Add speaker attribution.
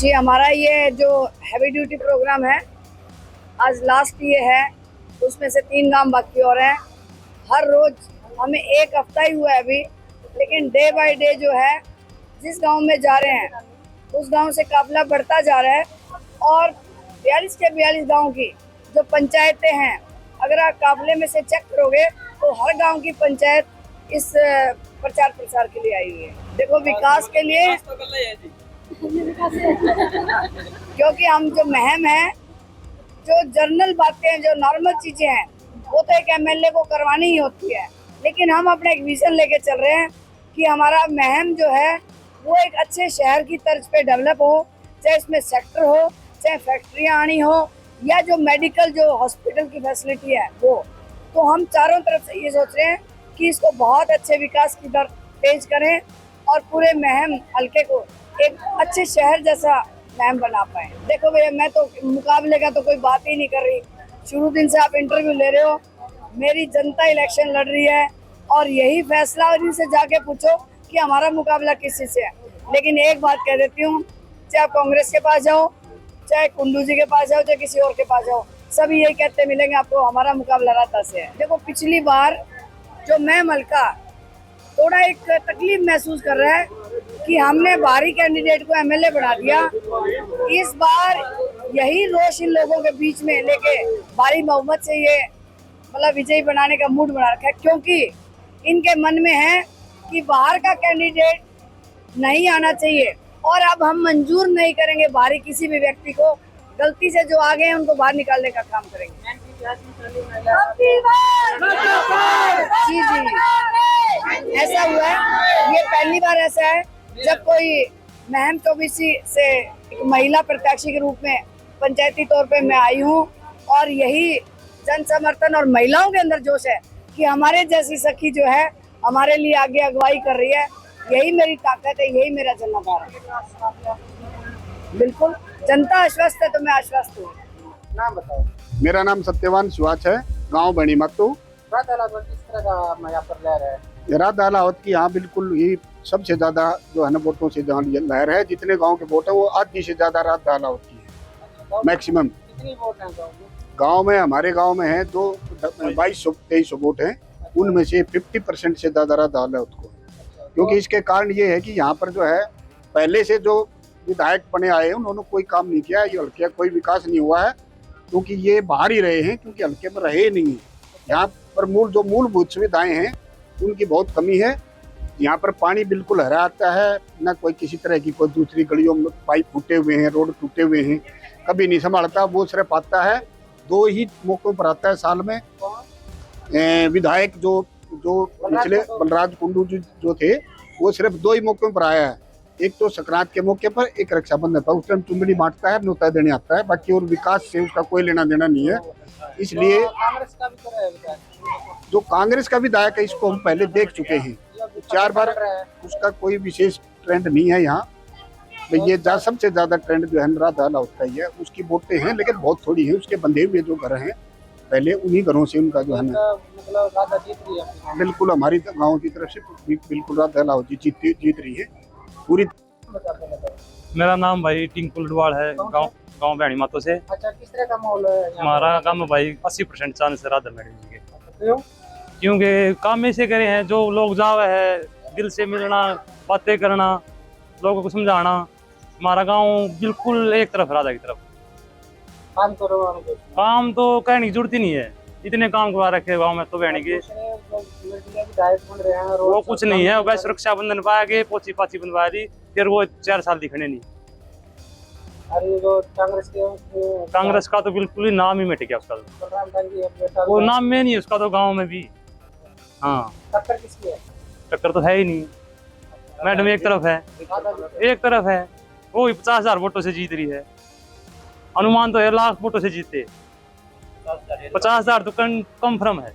Speaker 1: जी, हमारा ये जो हैवी ड्यूटी प्रोग्राम है, आज लास्ट ये है, उसमें से 3 गांव बाकी और हैं। हर रोज हमें 1 हफ्ता ही हुआ है अभी, लेकिन डे बाय डे जो है, जिस गांव में जा रहे हैं उस गांव से काफिला बढ़ता जा रहा है। और 42 के 42 गांव की जो पंचायतें हैं, अगर आप काफिले में से चेक करोगे तो हर गांव की पंचायत इस प्रचार प्रसार के लिए आई हुई है। देखो, विकास के लिए क्योंकि हम जो महम है, जो जर्नल बातें हैं, जो नॉर्मल चीजें हैं, वो तो एक एमएलए को करवानी ही होती है, लेकिन हम अपने एक विजन लेके चल रहे हैं कि हमारा महम जो है वो एक अच्छे शहर की तर्ज पे डेवलप हो, चाहे इसमें सेक्टर हो, चाहे फैक्ट्रियाँ आनी हो, या जो मेडिकल जो हॉस्पिटल की फैसिलिटी है वो। तो हम चारों तरफ से ये सोच रहे हैं कि इसको बहुत अच्छे विकास की तरफ तेज करें और पूरे महम हल्के को एक अच्छे शहर जैसा महम बना पाए। देखो भैया, मैं तो मुकाबले का तो कोई बात ही नहीं कर रही। शुरू दिन से आप इंटरव्यू ले रहे हो, मेरी जनता इलेक्शन लड़ रही है और यही फैसला, और इनसे जाके पूछो कि हमारा मुकाबला किस चीज से है। लेकिन एक बात कह देती हूँ, चाहे आप कांग्रेस के पास जाओ, चाहे कुंडू जी के पास जाओ, चाहे किसी और के पास जाओ, सभी यही कहते मिलेंगे आपको, हमारा मुकाबला राता से है। देखो, पिछली बार जो महम हल्का थोड़ा एक तकलीफ महसूस कर रहा है कि हमने बाहरी कैंडिडेट को एमएलए बना दिया। इस बार यही रोष इन लोगों के बीच में लेके भारी बहुमत से ये मतलब विजयी बनाने का मूड बना रखा है, क्योंकि इनके मन में है कि बाहर का कैंडिडेट नहीं आना चाहिए और अब हम मंजूर नहीं करेंगे बाहरी किसी भी व्यक्ति को। गलती से जो आ गए हैं उनको बाहर निकालने का काम करेंगे। जी जी, ऐसा हुआ है, ये पहली बार ऐसा है जब कोई महम चौबीसी से एक महिला प्रत्याशी के रूप में पंचायती तौर पे मैं आई हूँ। और यही जन समर्थन और महिलाओं के अंदर जोश है कि हमारे जैसी सखी जो है हमारे लिए आगे अगुवाई कर रही है। यही मेरी ताकत है, यही मेरा जनाधार है। बिल्कुल, जनता आश्वस्त है तो मैं आश्वस्त हूँ।
Speaker 2: नाम बताओ।
Speaker 3: मेरा नाम सत्यवान शिवाच है, गांव बणी मतू।
Speaker 2: रात अलावा किस तरह का यहाँ पर लहर है?
Speaker 3: रात अलावत की यहाँ बिल्कुल ही सबसे ज्यादा जो है ना वोटों से जहाँ लहर है, जितने गांव के वोट है वो आधी से ज्यादा रात अलावत की है मैक्सिमम।
Speaker 2: कितनी वोट है
Speaker 3: गाँव में? हमारे गाँव में है 2200-2300 वोट है, उनमें से 50% से ज्यादा रात अलावत को। क्योंकि इसके कारण ये है कि यहाँ पर जो है पहले से जो विधायक बने आए हैं उन्होंने कोई काम नहीं किया, ये हल्के कोई विकास नहीं हुआ है, क्योंकि ये बाहर ही रहे हैं, क्योंकि हल्के में रहे ही नहीं है। यहाँ पर मूलभूत सुविधाएं हैं उनकी बहुत कमी है। यहाँ पर पानी बिल्कुल हरा आता है, न कोई किसी तरह की कोई दूसरी गलियों में पाइप फूटे हुए हैं, रोड टूटे हुए हैं, कभी नहीं संभालता। वो सिर्फ आता है 2 ही मौकों पर आता है साल में। विधायक जो पिछले बलराज कुंडू जो थे वो सिर्फ 2 ही मौकों पर आया है, एक तो संक्रांत के मौके पर, एक रक्षाबंधन पर। उस टाइम चुंदड़ी बांटता है, न्योता देने आता है, बाकी और विकास से उसका कोई लेना देना नहीं है। इसलिए
Speaker 2: कांग्रेस का भी तो है,
Speaker 3: जो कांग्रेस का विधायक है इसको हम पहले देख चुके हैं 4 बार, उसका कोई विशेष ट्रेंड नहीं है यहाँ। ये सबसे ज्यादा ट्रेंड जो है राधा अलावत का ही है। उसकी वोटें हैं लेकिन बहुत थोड़ी है, उसके बंधे हुए जो घर हैं पहले उन्हीं घरों से उनका जो है ना
Speaker 2: मतलब राधा जीत रही है।
Speaker 3: बिल्कुल हमारी गाँव की तरफ से बिल्कुल राधा अलावत जी जीत रही है पूरी।
Speaker 4: मेरा नाम भाई टिंकू लडवाल है, गांव बहनी मातो से।
Speaker 2: अच्छा, किस तरह का माहौल है?
Speaker 4: हमारा काम भाई 80% चांस है राधा मैडम जी के,
Speaker 2: क्यों?
Speaker 4: क्योंकि काम ऐसे करे हैं जो लोग जावे है, दिल से मिलना, बातें करना, लोगों को समझाना। हमारा गांव बिल्कुल एक तरफ राधा की तरफ।
Speaker 2: काम करो,
Speaker 4: काम तो कहने की जरूरत ही नहीं है, इतने काम करवा रखे गाँव में तो बहनी के। वो कुछ नहीं है, बस रक्षाबंधन पाया के पोची पाची बनवा दी, फिर वो 4 साल दिखने नहीं।
Speaker 2: अरे जो
Speaker 4: कांग्रेस का तो बिल्कुल ही नाम ही मिट गया उसका तो, वो नाम में नहीं है उसका तो गांव में भी। हाँ,
Speaker 2: टक्कर किसकी है?
Speaker 4: टक्कर तो है ही नहीं, मैडम एक तरफ है, वो भी 50,000 वोटों से जीत रही है। अनुमान तो है लाख वोटों से जीते, 50,000 तो कंफर्म है।